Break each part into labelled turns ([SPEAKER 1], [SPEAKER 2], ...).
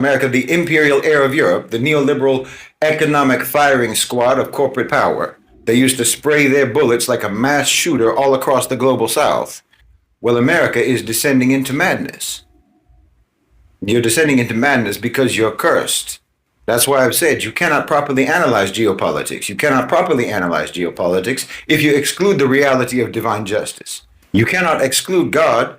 [SPEAKER 1] America, the imperial heir of Europe, the neoliberal economic firing squad of corporate power. They used to spray their bullets like a mass shooter all across the global south. Well, America is descending into madness. You're descending into madness because you're cursed. That's why I've said you cannot properly analyze geopolitics. You cannot properly analyze geopolitics if you exclude the reality of divine justice. You cannot exclude God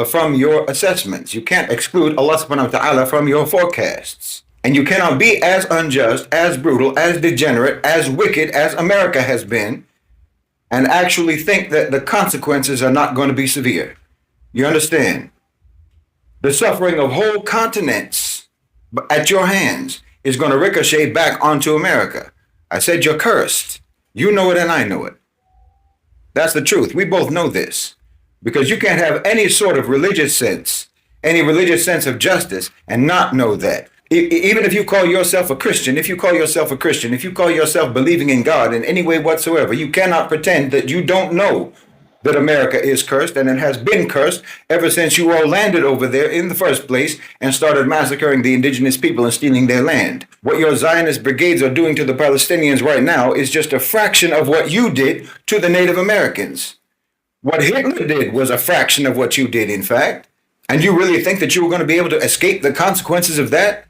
[SPEAKER 1] from your assessments. You can't exclude Allah subhanahu wa ta'ala from your forecasts. And you cannot be as unjust, as brutal, as degenerate, as wicked as America has been, and actually think that the consequences are not going to be severe. You understand? The suffering of whole continents at your hands is going to ricochet back onto America. I said you're cursed. You know it and I know it. That's the truth. We both know this. Because you can't have any sort of religious sense, any religious sense of justice, and not know that. Even if you call yourself a Christian, if you call yourself believing in God in any way whatsoever, you cannot pretend that you don't know that America is cursed, and it has been cursed ever since you all landed over there in the first place and started massacring the indigenous people and stealing their land. What your Zionist brigades are doing to the Palestinians right now is just a fraction of what you did to the Native Americans. What Hitler did was a fraction of what you did, in fact. And you really think that you were going to be able to escape the consequences of that?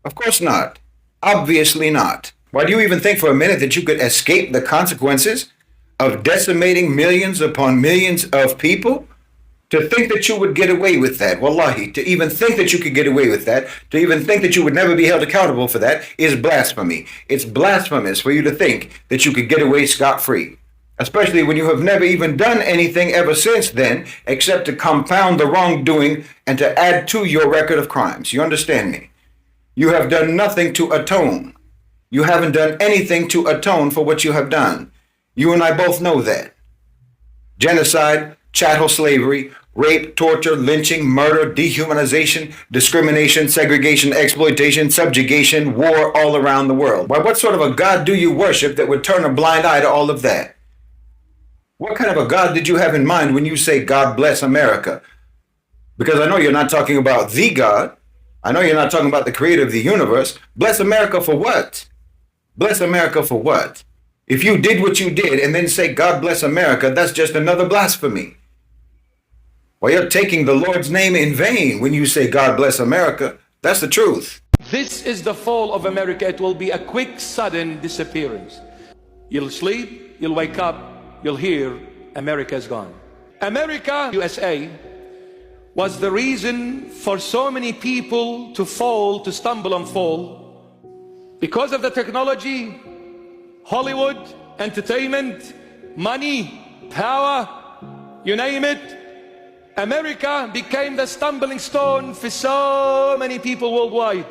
[SPEAKER 1] Of course not. Obviously not. Why do you even think for a minute that you could escape the consequences of decimating millions upon millions of people? To think that you would get away with that, wallahi, to even think that you could get away with that, to even think that you would never be held accountable for that is blasphemy. It's blasphemous for you to think that you could get away scot-free. Especially when you have never even done anything ever since then, except to compound the wrongdoing and to add to your record of crimes. You understand me? You have done nothing to atone. You haven't done anything to atone for what you have done. You and I both know that. Genocide, chattel slavery, rape, torture, lynching, murder, dehumanization, discrimination, segregation, exploitation, subjugation, war all around the world. Why, what sort of a God do you worship that would turn a blind eye to all of that? What kind of a God did you have in mind when you say, God bless America? Because I know you're not talking about the God. I know you're not talking about the creator of the universe. Bless America for what? Bless America for what? If you did what you did and then say, God bless America, that's just another blasphemy. Well, you're taking the Lord's name in vain when you say, God bless America. That's the truth.
[SPEAKER 2] This is the fall of America. It will be a quick, sudden disappearance. You'll sleep, you'll wake up, you'll hear America is gone. America, USA, was the reason for so many people to fall, to stumble and fall. Because of the technology, Hollywood, entertainment, money, power, you name it, America became the stumbling stone for so many people worldwide.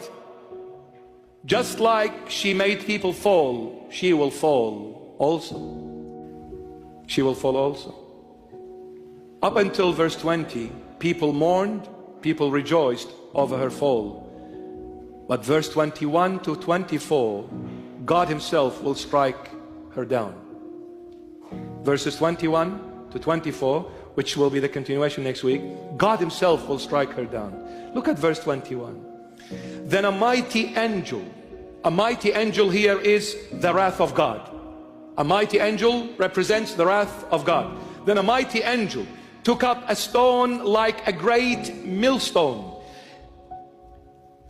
[SPEAKER 2] Just like she made people fall, she will fall also. She will fall also. Up until verse 20, people mourned, people rejoiced over her fall. But verse 21 to 24, God himself will strike her down. Verses 21 to 24, which will be the continuation next week, God himself will strike her down. Look at verse 21. Then a mighty angel here is the wrath of God. A mighty angel represents the wrath of God. Then a mighty angel took up a stone like a great millstone.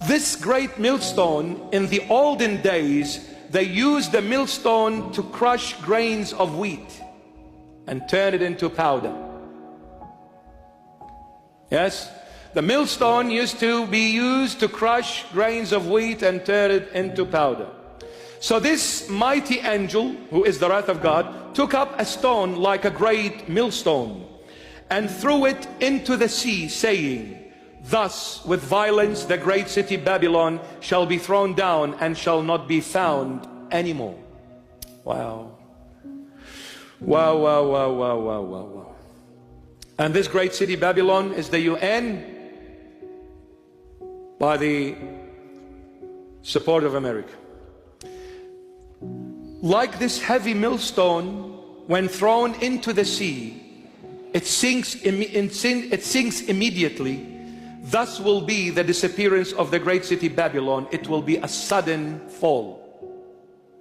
[SPEAKER 2] This great millstone, in the olden days, they used the millstone to crush grains of wheat and turn it into powder. Yes, the millstone used to be used to crush grains of wheat and turn it into powder. So this mighty angel, who is the wrath of God, took up a stone like a great millstone and threw it into the sea, saying, thus with violence the great city Babylon shall be thrown down and shall not be found anymore. Wow. Wow, wow, wow, wow, wow, wow, wow. And this great city Babylon is the UN by the support of America. Like this heavy millstone, when thrown into the sea, it sinks immediately. Thus will be the disappearance of the great city Babylon. It will be a sudden fall.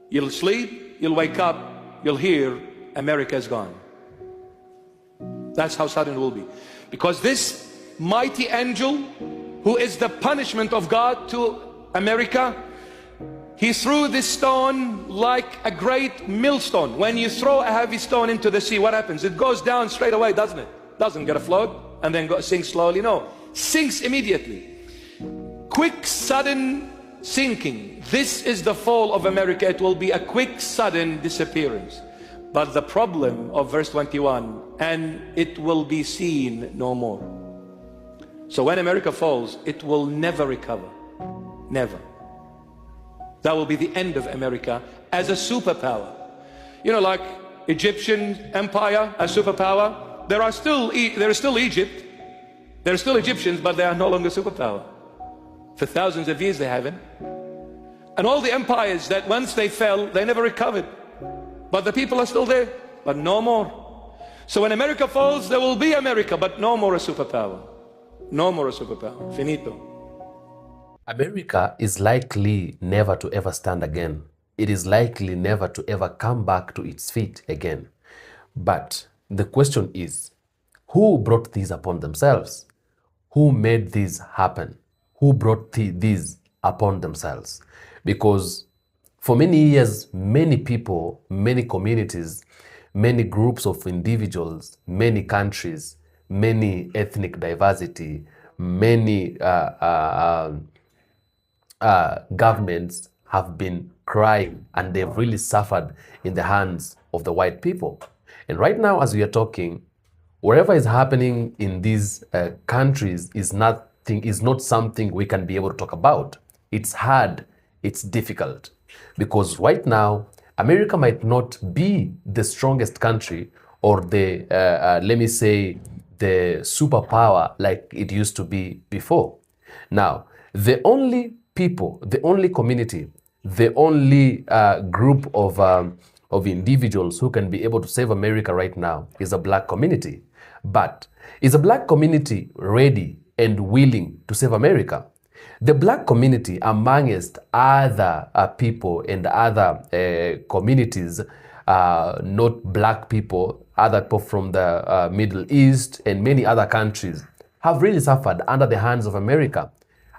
[SPEAKER 2] You'll sleep, you'll wake up, you'll hear America is gone. That's how sudden it will be. Because this mighty angel, who is the punishment of God to America, he threw this stone like a great millstone. When you throw a heavy stone into the sea, what happens? It goes down straight away, doesn't it? Doesn't get afloat and then sink slowly. No, sinks immediately. Quick, sudden sinking. This is the fall of America. It will be a quick, sudden disappearance. But the problem of verse 21, and it will be seen no more. So when America falls, it will never recover. Never. That will be the end of America as a superpower. You know, like Egyptian empire, a superpower. There is still Egypt. There are still Egyptians, but they are no longer superpower. For thousands of years they haven't. And all the empires that once they fell, they never recovered. But the people are still there, but no more. So when America falls, there will be America, but no more a superpower. No more a superpower. Finito.
[SPEAKER 3] America is likely never to ever stand again. It is likely never to ever come back to its feet again. But the question is, who brought these upon themselves? Who made this happen? Who brought these upon themselves? Because for many years, many people, many communities, many groups of individuals, many countries, many ethnic diversity, many governments have been crying, and they've really suffered in the hands of the white people. And right now, as we are talking, whatever is happening in these countries is not something we can be able to talk about. It's hard, it's difficult, because right now, America might not be the strongest country or the, let me say, the superpower like it used to be before. Now, the only people, the only community, the only group of individuals who can be able to save America right now is a black community. But is a black community ready and willing to save America? The black community, amongst other people and other communities, not black people, other people from the Middle East and many other countries, have really suffered under the hands of America.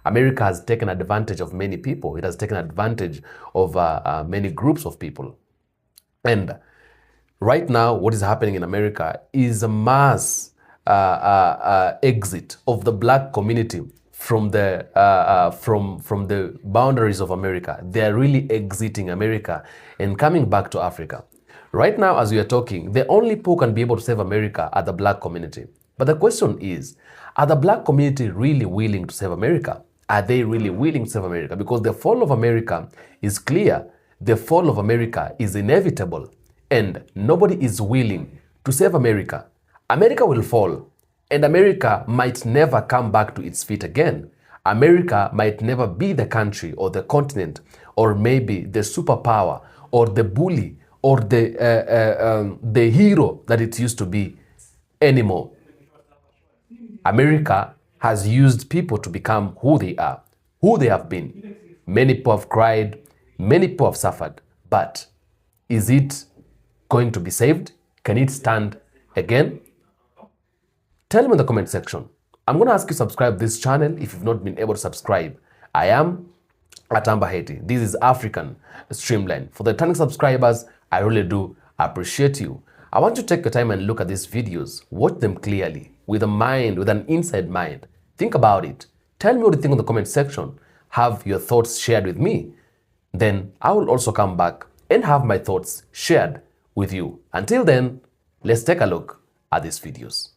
[SPEAKER 3] America has taken advantage of many people. It has taken advantage of many groups of people. And right now, what is happening in America is a mass exit of the black community from the boundaries of America. They are really exiting America and coming back to Africa. Right now, as we are talking, the only people who can be able to save America are the black community. But the question is, are the black community really willing to save America? Are they really willing to save America? Because the fall of America is clear. The fall of America is inevitable. And nobody is willing to save America. America will fall. And America might never come back to its feet again. America might never be the country or the continent or maybe the superpower or the bully or the hero that it used to be anymore. America has used people to become who they are, who they have been. Many people have cried, many people have suffered. But is it going to be saved? Can it stand again? Tell me in the comment section. I'm going to ask you to subscribe this channel if you've not been able to subscribe. I am Atamba Haiti. This is African Streamline. For the returning subscribers, I really do appreciate you. I want you to take your time and look at these videos. Watch them clearly, with a mind, with an inside mind. Think about it. Tell me what you think in the comment section. Have your thoughts shared with me. Then I will also come back and have my thoughts shared with you. Until then, let's take a look at these videos.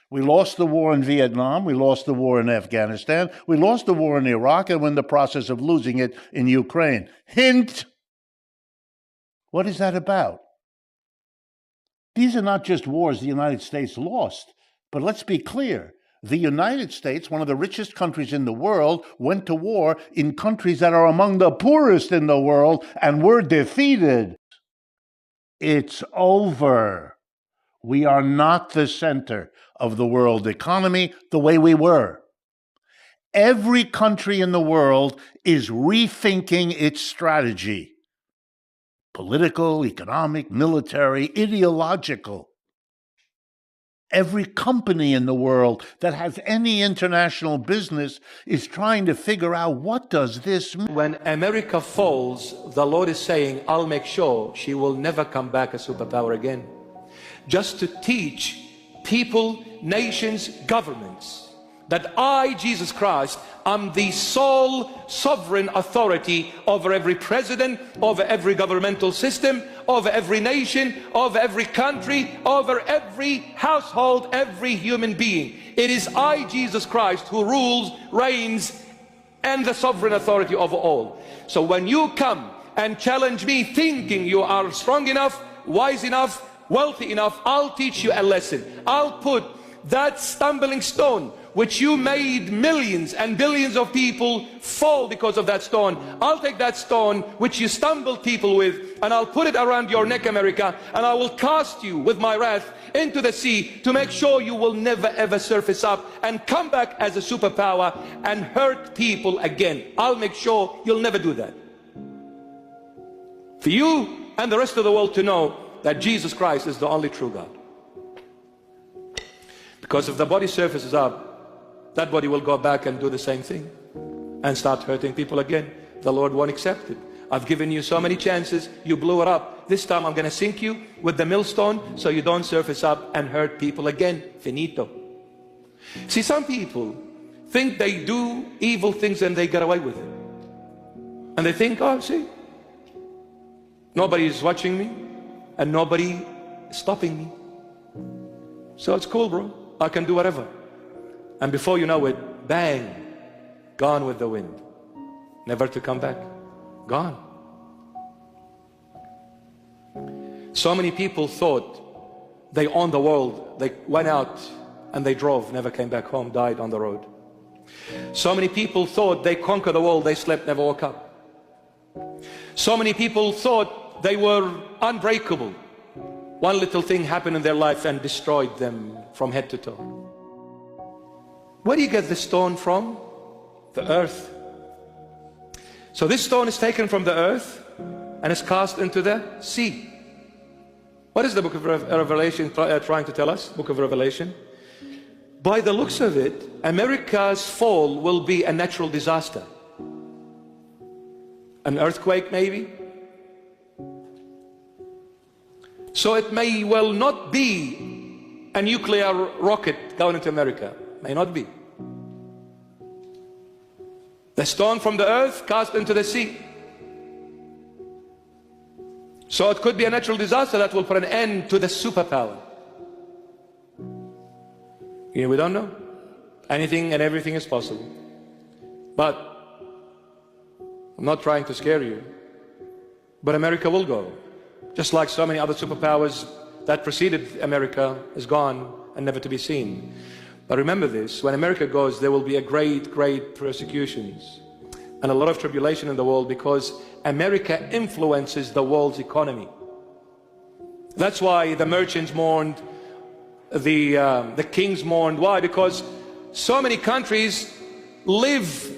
[SPEAKER 4] We lost the war in Vietnam. We lost the war in Afghanistan. We lost the war in Iraq, and we're in the process of losing it in Ukraine. Hint! What is that about? These are not just wars the United States lost, but let's be clear. The United States, one of the richest countries in the world, went to war in countries that are among the poorest in the world and were defeated. It's over. We are not the center of the world economy the way we were. Every country in the world is rethinking its strategy. Political, economic, military, ideological. Every company in the world that has any international business is trying to figure out, what does this mean?
[SPEAKER 2] When America falls, the Lord is saying, I'll make sure she will never come back a superpower again. Just to teach people, nations, governments, that I, Jesus Christ, am the sole sovereign authority over every president, over every governmental system, over every nation, over every country, over every household, every human being. It is I, Jesus Christ, who rules, reigns, and the sovereign authority over all. So when you come and challenge me thinking you are strong enough, wise enough, wealthy enough, I'll teach you a lesson. I'll put that stumbling stone which you made millions and billions of people fall because of that stone. I'll take that stone which you stumbled people with, and I'll put it around your neck, America, and I will cast you with my wrath into the sea to make sure you will never ever surface up and come back as a superpower and hurt people again. I'll make sure you'll never do that. For you and the rest of the world to know that Jesus Christ is the only true God. Because if the body surfaces up, that body will go back and do the same thing and start hurting people again. The Lord won't accept it. I've given you so many chances, you blew it up. This time I'm going to sink you with the millstone so you don't surface up and hurt people again. Finito. See, some people think they do evil things and they get away with it. And they think, oh, see, nobody is watching me and nobody is stopping me. So it's cool, bro. I can do whatever. And before you know it, bang, gone with the wind. Never to come back. Gone. So many people thought they owned the world. They went out and they drove, never came back home, died on the road. So many people thought they conquered the world. They slept, never woke up. So many people thought they were unbreakable. One little thing happened in their life and destroyed them from head to toe. Where do you get the stone from? The earth. So this stone is taken from the earth and is cast into the sea. What is the book of Revelation trying to tell us? Book of Revelation. By the looks of it, America's fall will be a natural disaster. An earthquake maybe. So it may well not be a nuclear rocket going into America. May not be. The stone from the earth cast into the sea. So it could be a natural disaster that will put an end to the superpower. We don't know. Anything and everything is possible. But I'm not trying to scare you. But America will go. Just like so many other superpowers that preceded America is gone and never to be seen. But remember this, when America goes, there will be a great persecutions and a lot of tribulation in the world because America influences the world's economy. That's why the merchants mourned, the kings mourned. Why? Because so many countries live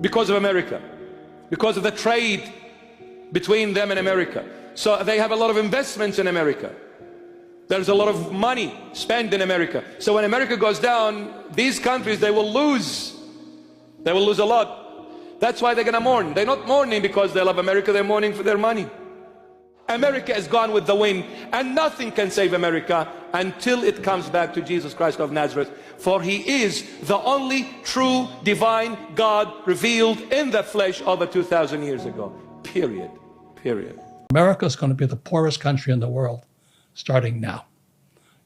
[SPEAKER 2] because of America, because of the trade between them and America. So they have a lot of investments in America. There's a lot of money spent in America. So when America goes down, these countries, they will lose. They will lose a lot. That's why they're going to mourn. They're not mourning because they love America. They're mourning for their money. America is gone with the wind, and nothing can save America until it comes back to Jesus Christ of Nazareth. For He is the only true divine God revealed in the flesh over 2,000 years ago. Period. Period.
[SPEAKER 5] America is going to be the poorest country in the world starting now.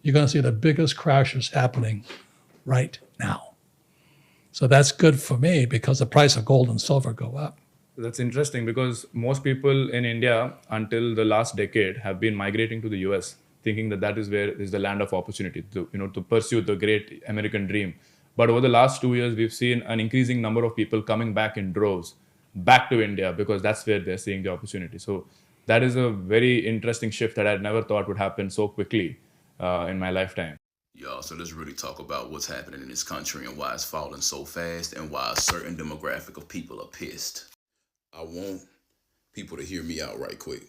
[SPEAKER 5] You're going to see the biggest crashes happening right now. So that's good for me because the price of gold and silver go up.
[SPEAKER 6] That's interesting because most people in India until the last decade have been migrating to the US, thinking that that is where is the land of opportunity to pursue the great American dream. But over the last 2 years, we've seen an increasing number of people coming back in droves back to India because that's where they're seeing the opportunity. So that is a very interesting shift that I never thought would happen so quickly in my lifetime.
[SPEAKER 7] Y'all, so let's really talk about what's happening in this country and why it's falling so fast and why a certain demographic of people are pissed. I want people to hear me out right quick.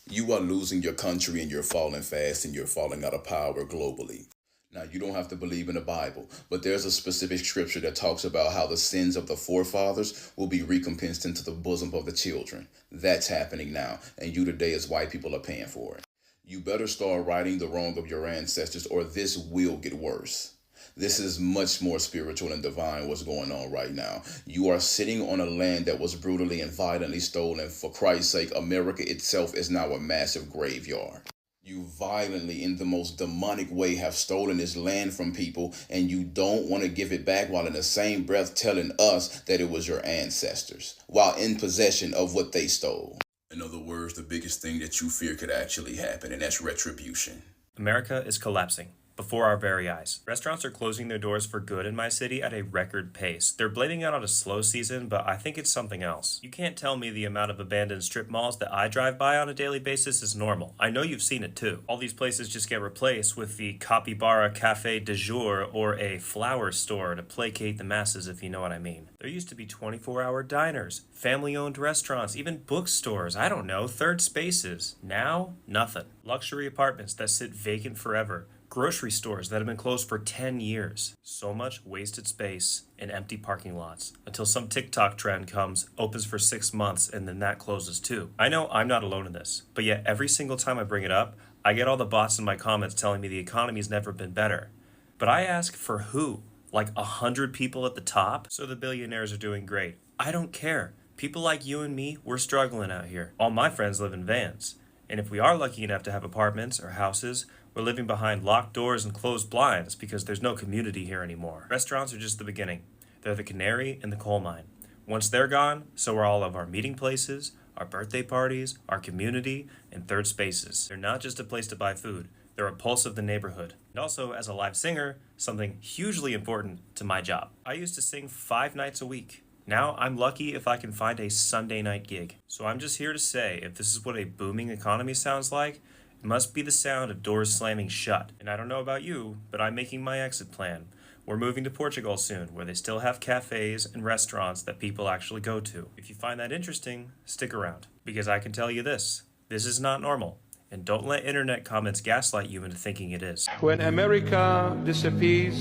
[SPEAKER 7] You are losing your country and you're falling fast and you're falling out of power globally. Now, you don't have to believe in the Bible, but there's a specific scripture that talks about how the sins of the forefathers will be recompensed into the bosom of the children. That's happening now, and you today as white people are paying for it. You better start righting the wrong of your ancestors or this will get worse. This is much more spiritual and divine what's going on right now. You are sitting on a land that was brutally and violently stolen. For Christ's sake, America itself is now a massive graveyard. You violently, in the most demonic way, have stolen this land from people, and you don't want to give it back while in the same breath telling us that it was your ancestors, while in possession of what they stole. In other words, the biggest thing that you fear could actually happen, and that's retribution.
[SPEAKER 8] America is collapsing before our very eyes. Restaurants are closing their doors for good in my city at a record pace. They're blaming it on a slow season, but I think it's something else. You can't tell me the amount of abandoned strip malls that I drive by on a daily basis is normal. I know you've seen it too. All these places just get replaced with the capybara cafe de jour or a flower store to placate the masses, if you know what I mean. There used to be 24-hour diners, family-owned restaurants, even bookstores, I don't know, third spaces. Now, nothing. Luxury apartments that sit vacant forever. Grocery stores that have been closed for 10 years. So much wasted space in empty parking lots until some TikTok trend comes, opens for 6 months, and then that closes too. I know I'm not alone in this, but yet every single time I bring it up, I get all the bots in my comments telling me the economy's never been better. But I ask for who? Like 100 people at the top? So the billionaires are doing great. I don't care. People like you and me, we're struggling out here. All my friends live in vans. And if we are lucky enough to have apartments or houses, we're living behind locked doors and closed blinds because there's no community here anymore. Restaurants are just the beginning. They're the canary in the coal mine. Once they're gone, so are all of our meeting places, our birthday parties, our community, and third spaces. They're not just a place to buy food. They're a pulse of the neighborhood. And also, as a live singer, something hugely important to my job. I used to sing 5 nights a week. Now I'm lucky if I can find a Sunday night gig. So I'm just here to say, if this is what a booming economy sounds like, it must be the sound of doors slamming shut. And I don't know about you, but I'm making my exit plan. We're moving to Portugal soon, where they still have cafes and restaurants that people actually go to. If you find that interesting, stick around. Because I can tell you this is not normal. And don't let internet comments gaslight you into thinking it is.
[SPEAKER 2] When America disappears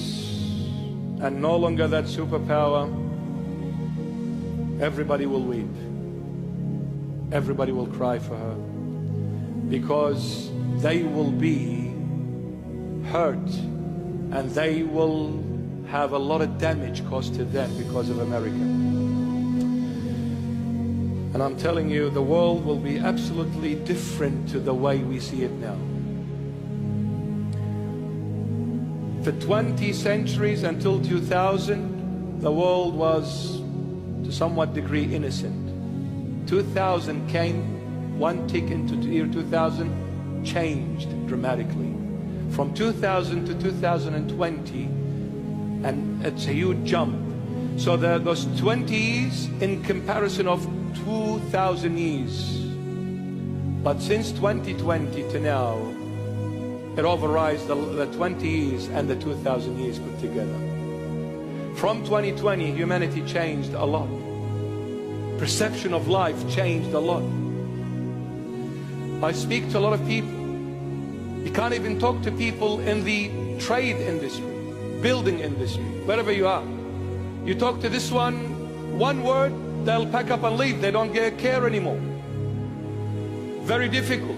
[SPEAKER 2] and no longer that superpower, everybody will weep. Everybody will cry for her. Because they will be hurt and they will have a lot of damage caused to them because of America. And I'm telling you, the world will be absolutely different to the way we see it now. For 20 centuries until 2000, the world was to somewhat degree innocent. 2000 came, one tick into the year 2000 changed dramatically. From 2000 to 2020, and it's a huge jump. So those 20 years in comparison of 2,000 years. But since 2020 to now, it overrides the 20 years and the 2,000 years put together. From 2020, humanity changed a lot. Perception of life changed a lot. I speak to a lot of people. You can't even talk to people in the trade industry, building industry, wherever you are. You talk to this one word, they'll pack up and leave. They don't care anymore. Very difficult.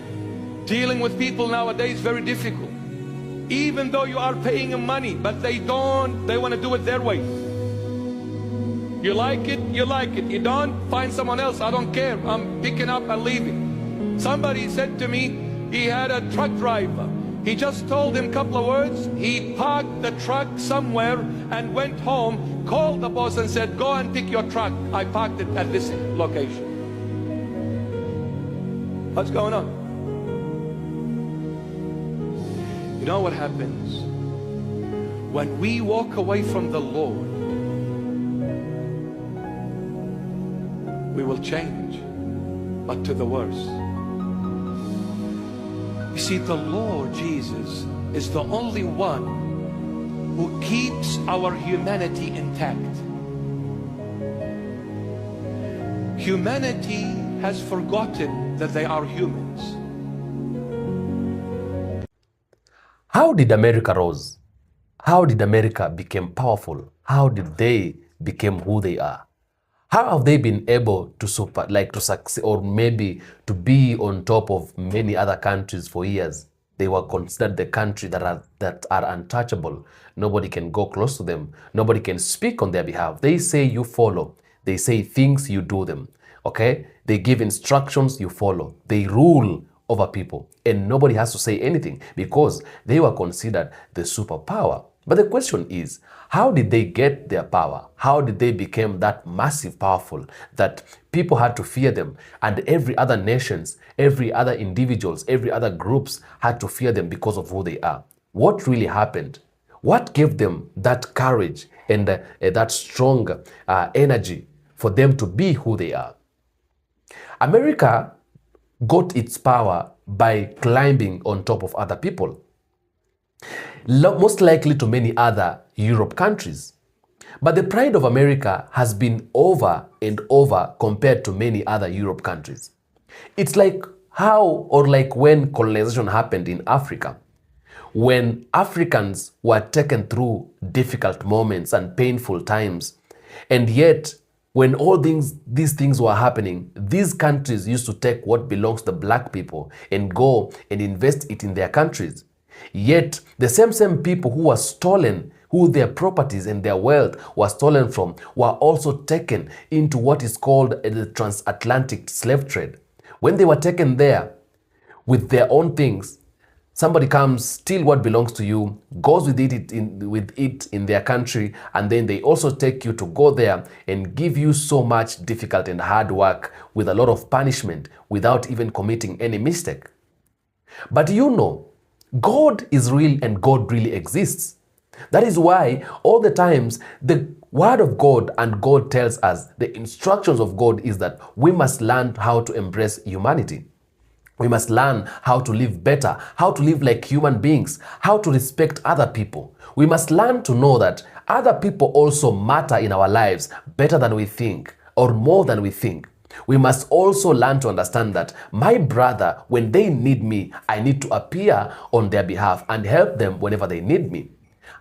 [SPEAKER 2] Dealing with people nowadays, very difficult. Even though you are paying them money, but they want to do it their way. You like it, you like it. You don't, find someone else. I don't care. I'm picking up and leaving. Somebody said to me, he had a truck driver. He just told him a couple of words. He parked the truck somewhere and went home, called the boss and said, go and pick your truck. I parked it at this location. What's going on? You know what happens? When we walk away from the Lord, we will change, but to the worse. You see, the Lord Jesus is the only one who keeps our humanity intact. Humanity has forgotten that they are humans.
[SPEAKER 3] How did America rise? How did America become powerful? How did they become who they are? How have they been able to succeed, or maybe to be on top of many other countries for years? They were considered the country that are untouchable. Nobody can go close to them. Nobody can speak on their behalf. They say you follow. They say things, you do them. Okay? They give instructions, you follow. They rule over people, and nobody has to say anything because they were considered the superpower. But the question is, how did they get their power? How did they become that massive powerful that people had to fear them, and every other nations, every other individuals, every other groups had to fear them because of who they are? What really happened? What gave them that courage and that strong energy for them to be who they are? America got its power by climbing on top of other people, most likely to many other Europe countries. But the pride of America has been over and over compared to many other Europe countries. It's like when colonization happened in Africa, when Africans were taken through difficult moments and painful times, and yet when all these things were happening, these countries used to take what belongs to the black people and go and invest it in their countries. Yet the same people who were stolen, who their properties and their wealth were stolen from, were also taken into what is called the transatlantic slave trade. When they were taken there with their own things, somebody comes, steal what belongs to you, goes with it in their country, and then they also take you to go there and give you so much difficult and hard work with a lot of punishment without even committing any mistake. But you know, God is real and God really exists. That is why all the times the word of God and God tells us, the instructions of God is that we must learn how to embrace humanity. We must learn how to live better, how to live like human beings, how to respect other people. We must learn to know that other people also matter in our lives better than we think, or more than we think. We must also learn to understand that my brother, when they need me, I need to appear on their behalf and help them whenever they need me.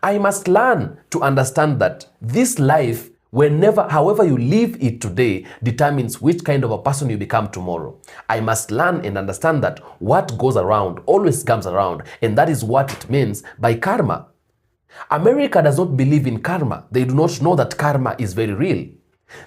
[SPEAKER 3] I must learn to understand that this life, however you live it today, determines which kind of a person you become tomorrow. I must learn and understand that what goes around always comes around, and that is what it means by karma. America does not believe in karma. They do not know that karma is very real.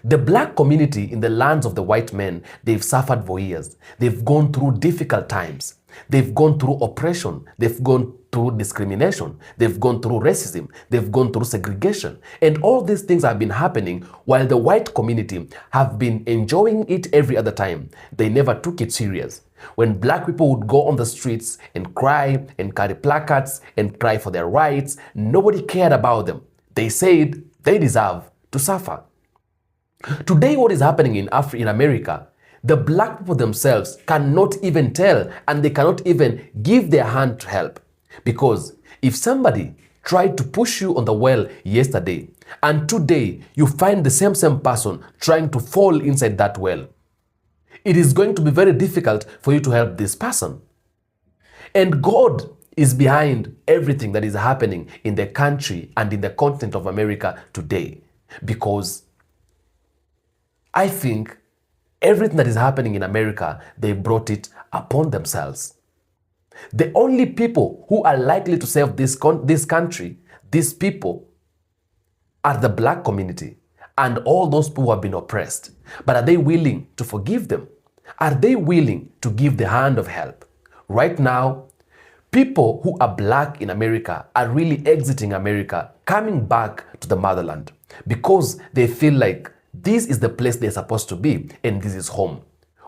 [SPEAKER 3] The black community in the lands of the white men, they've suffered for years. They've gone through difficult times. They've gone through oppression. They've gone through discrimination. They've gone through racism. They've gone through segregation. And all these things have been happening while the white community have been enjoying it every other time. They never took it serious. When black people would go on the streets and cry and carry placards and cry for their rights, nobody cared about them. They said they deserve to suffer. Today, what is happening in America, the black people themselves cannot even tell, and they cannot even give their hand to help. Because if somebody tried to push you on the well yesterday, and today you find the same person trying to fall inside that well, it is going to be very difficult for you to help this person. And God is behind everything that is happening in the country and in the continent of America today. Because I think everything that is happening in America, they brought it upon themselves. The only people who are likely to save this country, these people, are the black community and all those people who have been oppressed. But are they willing to forgive them? Are they willing to give the hand of help? Right now, people who are black in America are really exiting America, coming back to the motherland because they feel like this is the place they're supposed to be and this is home.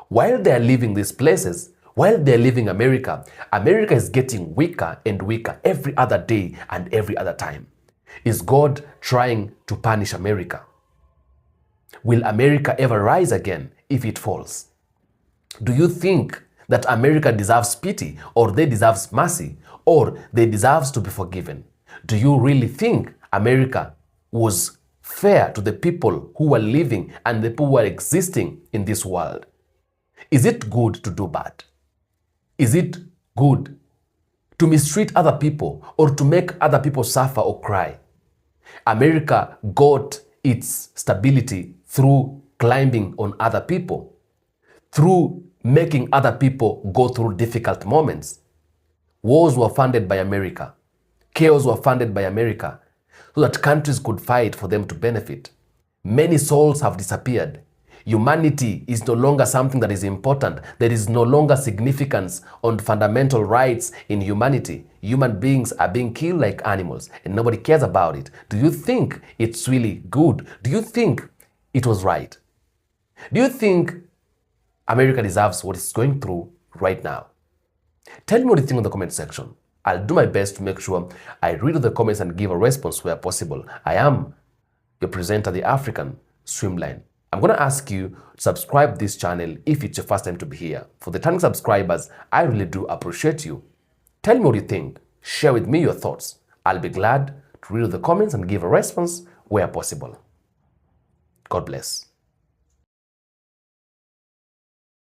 [SPEAKER 3] While they're leaving these places, while they're leaving America, America is getting weaker and weaker every other day and every other time. Is God trying to punish America? Will America ever rise again if it falls? Do you think that America deserves pity, or they deserve mercy, or they deserve to be forgiven? Do you really think America was fair to the people who were living and the people who were existing in this world? Is it good to do bad? Is it good to mistreat other people or to make other people suffer or cry? America got its stability through climbing on other people, through making other people go through difficult moments. Wars were funded by America. Chaos were funded by America so that countries could fight for them to benefit. Many souls have disappeared. Humanity is no longer something that is important. There is no longer significance on fundamental rights in humanity. Human beings are being killed like animals and nobody cares about it. Do you think it's really good? Do you think it was right? Do you think America deserves what it's going through right now? Tell me what you think in the comment section. I'll do my best to make sure I read the comments and give a response where possible. I am your presenter, the African Streamline. I'm going to ask you to subscribe this channel if it's your first time to be here. For the returning subscribers, I really do appreciate you. Tell me what you think. Share with me your thoughts. I'll be glad to read the comments and give a response where possible. God bless.